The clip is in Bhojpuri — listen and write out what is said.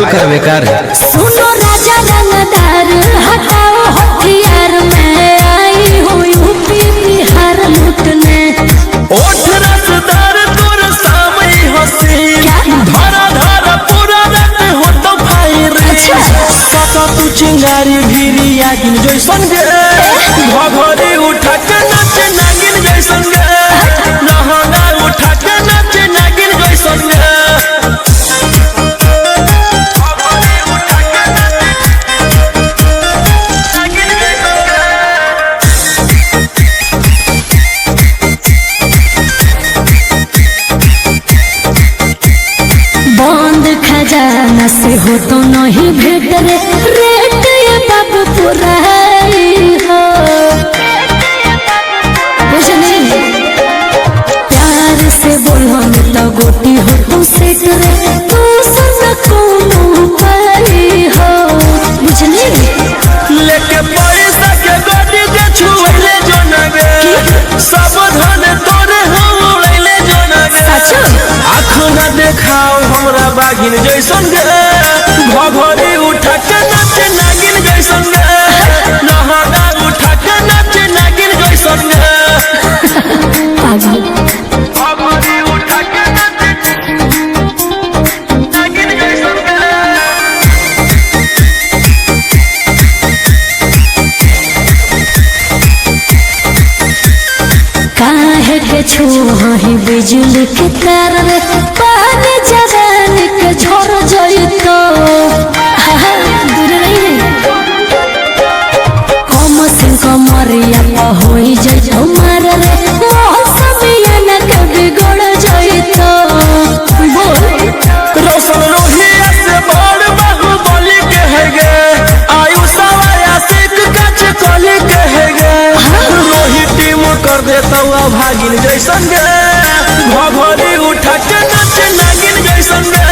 पागल कर बेकार। सुनो राजा रंगदार हटाओ हथियार में आई हो यूपी बिहार लूटने। ओठ रसदार तोर सामने हसी धारा धारा पूरा रट हो तो भाई रे। सका तू चिंगारी भीरी आगिन जैसन गे घघरी उठा के नाच नागिन जैसन गे लहंगा उठा के नाच नागिन जैसन गे। बंद खजाना से हो तो नहीं भेट रे रेट ये बाबू पूरा हो बुझली। प्यार से बोलो तो गोटी हो तो सेट रे तू सुन कोनो पाई हो बुझली। लेके पैसा के गाड़ी दे छुले जो नगे सब धन तोरे हम उड़ैले जो नगे। आँख न देखाओ हमरा बागिन जैसन गे घघरी उठा के नाच नागिन जैसन गे लहंगा उठा के नाच नागिन जैसन गे। घघरी उठा के नाच नागिन जैसन गे। काहे के छुही बिजली के तार रे पानी जवान के झड़ जइतो दूर रही कम सिंह कमरिया पा होई जइतो मार रे मौसमिया न के बिगड़ जइतो बोल। रोशन रोहिया से बड़ बाहुबली के है गे आयुषवा आशिक कच कली के है गे रोही टीम कर देता भागिन जैसन गे घघरी उठा के नाच नागिन जैसन गे।